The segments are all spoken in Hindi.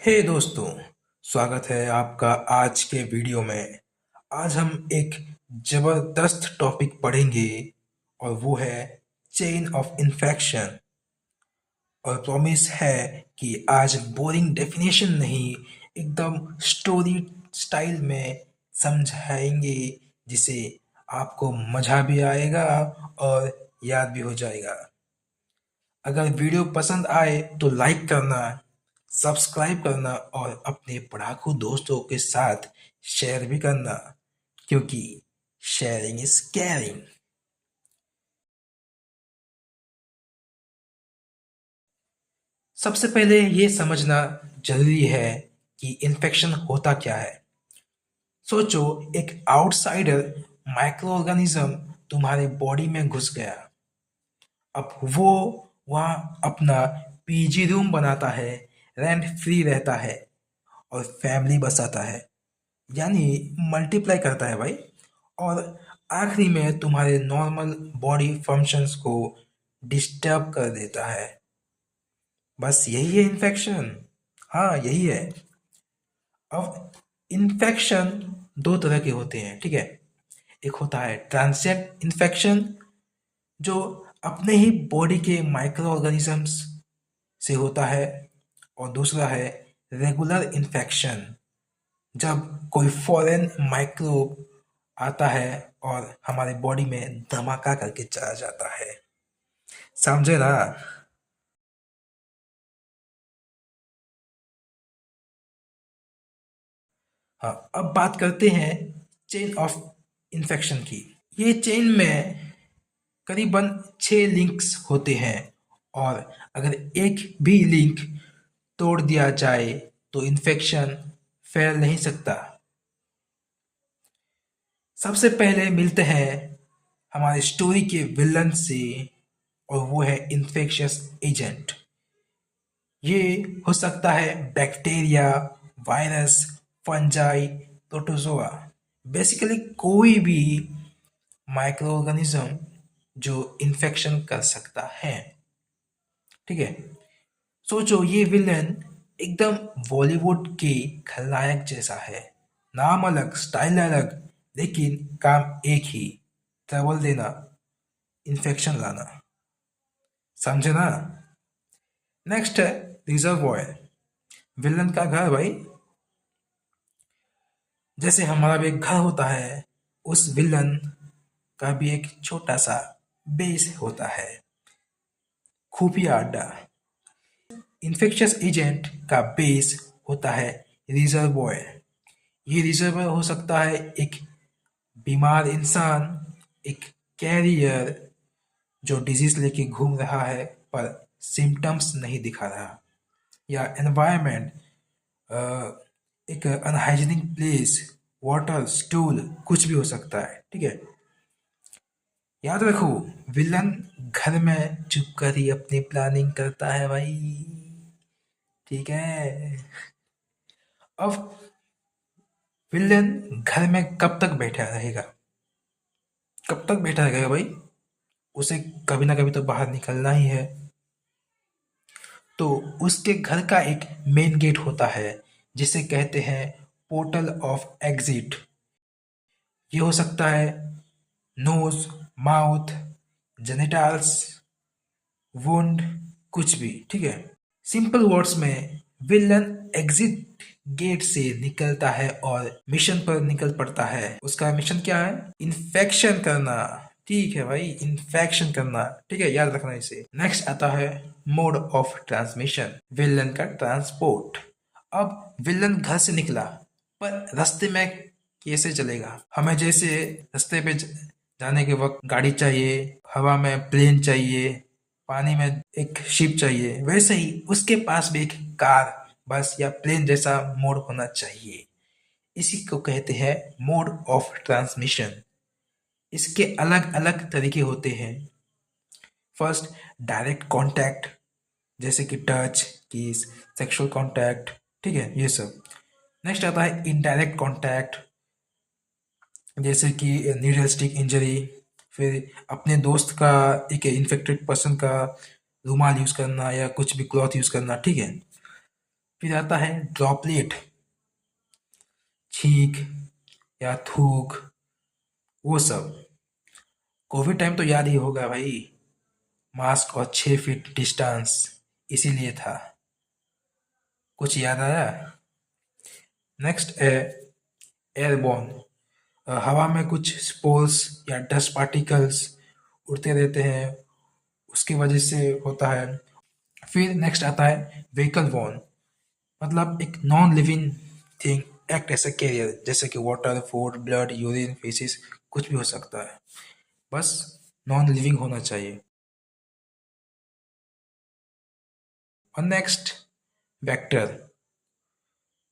हे दोस्तों, स्वागत है आपका आज के वीडियो में। आज हम एक जबरदस्त टॉपिक पढ़ेंगे और वो है चेन ऑफ इन्फेक्शन। और प्रॉमिस है कि आज बोरिंग डेफिनेशन नहीं, एकदम स्टोरी स्टाइल में समझाएंगे जिसे आपको मज़ा भी आएगा और याद भी हो जाएगा। अगर वीडियो पसंद आए तो लाइक करना, सब्सक्राइब करना और अपने पढ़ाकू दोस्तों के साथ शेयर भी करना, क्योंकि शेयरिंग इज केयरिंग। सबसे पहले ये समझना जरूरी है कि इन्फेक्शन होता क्या है। सोचो, एक आउटसाइडर माइक्रो ऑर्गेनिज्म तुम्हारे बॉडी में घुस गया। अब वो वहाँ अपना पीजी रूम बनाता है, रेंट फ्री रहता है और फैमिली बसाता है, यानी मल्टीप्लाई करता है भाई। और आखिरी में तुम्हारे नॉर्मल बॉडी फंक्शंस को डिस्टर्ब कर देता है। बस यही है इन्फेक्शन। हाँ, यही है। अब इन्फेक्शन दो तरह के होते हैं, ठीक है। एक होता है ट्रांसिएंट इन्फेक्शन, जो अपने ही बॉडी के माइक्रो ऑर्गेनिजम्स से होता है। और दूसरा है रेगुलर इन्फेक्शन, जब कोई फॉरेन माइक्रोब आता है और हमारे बॉडी में धमाका करके चला जाता है। समझे ना? हाँ, अब बात करते हैं चेन ऑफ इन्फेक्शन की। ये चेन में करीबन 6 लिंक्स होते हैं, और अगर एक भी लिंक तोड़ दिया जाए तो इन्फेक्शन फैल नहीं सकता। सबसे पहले मिलते हैं हमारे स्टोरी के विलन से, और वो है इन्फेक्शियस एजेंट। ये हो सकता है bacteria, virus, fungi, protozoa, basically कोई भी माइक्रो ऑर्गेनिज्म जो इन्फेक्शन कर सकता है। ठीक है। सोचो, ये विलन एकदम बॉलीवुड के खलनायक जैसा है। नाम अलग, स्टाइल अलग, लेकिन काम एक ही, ट्रबल देना, इन्फेक्शन लाना। समझे ना? नेक्स्ट है रिजर्वॉयर, विलन का घर भाई। जैसे हमारा भी एक घर होता है, उस विलन का भी एक छोटा सा बेस होता है, खुफिया अड्डा। इन्फेक्शियस एजेंट का बेस होता है रिजर्वॉयर। ये रिजर्वॉयर हो सकता है एक बीमार इंसान, एक कैरियर जो डिजीज लेके घूम रहा है पर सिम्टम्स नहीं दिखा रहा, या एनवायरनमेंट, एक अनहाइजीनिक प्लेस, वाटर, स्टूल, कुछ भी हो सकता है। ठीक है। याद रखो, विलन घर में चुप कर ही अपनी प्लानिंग करता है भाई। ठीक है। अब विलन घर में कब तक बैठा रहेगा? कब तक बैठा रहेगा भाई? उसे कभी ना कभी तो बाहर निकलना ही है। तो उसके घर का एक मेन गेट होता है, जिसे कहते हैं पोर्टल ऑफ एग्जिट। ये हो सकता है नोज, माउथ, जेनिटल्स, वुंड, कुछ भी। ठीक है। सिंपल वर्ड्स में, विलन एग्जिट गेट से निकलता है और मिशन पर निकल पड़ता है। उसका मिशन क्या है? इन्फेक्शन करना। ठीक है भाई, इन्फेक्शन करना। ठीक है, याद रखना इसे। नेक्स्ट आता है मोड ऑफ ट्रांसमिशन, विलन का ट्रांसपोर्ट। अब विलन घर से निकला, पर रास्ते में कैसे चलेगा? हमें जैसे रास्ते पे जाने के वक्त गाड़ी चाहिए, हवा में प्लेन चाहिए, पानी में एक शिप चाहिए, वैसे ही उसके पास भी एक कार, बस या प्लेन जैसा मोड होना चाहिए। इसी को कहते हैं मोड ऑफ ट्रांसमिशन। इसके अलग अलग तरीके होते हैं। फर्स्ट, डायरेक्ट कांटेक्ट, जैसे कि टच, किस, सेक्सुअल कांटेक्ट। ठीक है, ये सब। नेक्स्ट आता है इनडायरेक्ट कांटेक्ट, जैसे कि नीडल स्टिक इंजरी, फिर अपने दोस्त का, एक इन्फेक्टेड पर्सन का रुमाल यूज़ करना या कुछ भी क्लॉथ यूज़ करना। ठीक है। फिर आता है ड्रॉपलेट, छींक या थूक, वो सब। कोविड टाइम तो याद ही होगा भाई, मास्क और 6 फीट डिस्टेंस इसीलिए था। कुछ याद आया? नेक्स्ट है एयरबॉर्न। हवा में कुछ स्पोर्स या डस्ट पार्टिकल्स उड़ते रहते हैं, उसकी वजह से होता है। फिर नेक्स्ट आता है व्हीकल बॉर्न, मतलब एक non living thing act as a carrier, जैसे कि water, food, blood, urine, faeces, कुछ भी हो सकता है, बस नॉन लिविंग होना चाहिए। और नेक्स्ट वेक्टर,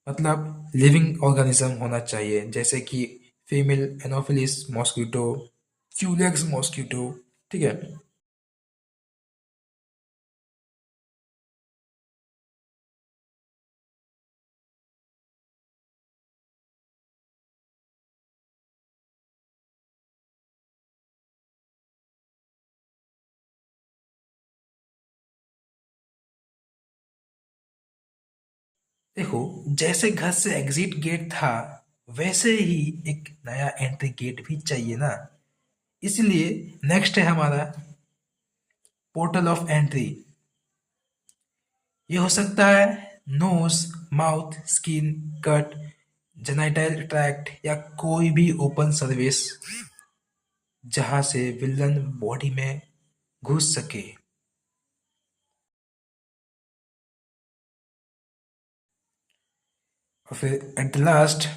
मतलब लिविंग ऑर्गेनिज्म होना चाहिए, जैसे कि female Anopheles mosquito, Culex mosquito, ठीक है। देखो, जैसे घर से एग्जिट गेट था, वैसे ही एक नया एंट्री गेट भी चाहिए ना। इसलिए नेक्स्ट है हमारा पोर्टल ऑफ एंट्री। ये हो सकता है nose, mouth, skin, cut, genital tract या कोई भी ओपन सर्विस जहां से विलन बॉडी में घुस सके। और फिर एट द लास्ट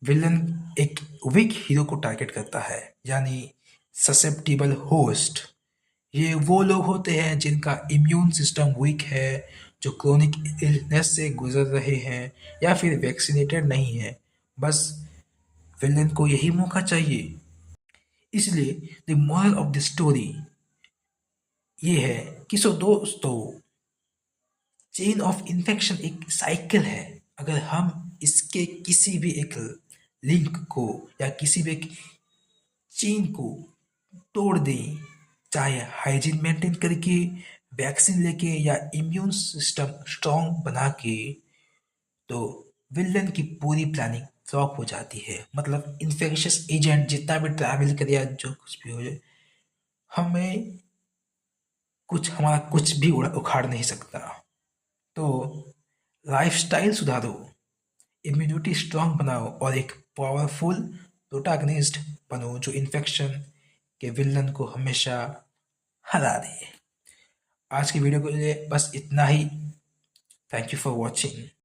विलन एक वीक हीरो को टारगेट करता है, यानी ससेप्टिबल होस्ट। ये वो लोग होते हैं जिनका इम्यून सिस्टम वीक है, जो क्रोनिक इलनेस से गुजर रहे हैं या फिर वैक्सीनेटेड नहीं है। बस विलेन को यही मौका चाहिए। इसलिए the moral of the story ये है कि सो दोस्तों, चेन ऑफ इन्फेक्शन एक साइकिल है। अगर हम इसके किसी भी एक लिंक को या किसी भी एक चेन को तोड़ दें, चाहे हाइजीन मेंटेन करके, वैक्सीन लेके या इम्यून सिस्टम स्ट्रांग बना के, तो विलन की पूरी प्लानिंग फ्लॉप हो जाती है। मतलब इन्फेक्शियस एजेंट जितना भी ट्रैवल करे या जो कुछ भी हो जाए, हमें कुछ हमारा कुछ भी उखाड़ नहीं सकता। तो लाइफस्टाइल सुधारो, इम्यूनिटी स्ट्रांग बनाओ और एक पावरफुल प्रोटैगनिस्ट बनो जो इन्फेक्शन के विलन को हमेशा हरा दे। आज की वीडियो के लिए बस इतना ही। Thank you for watching.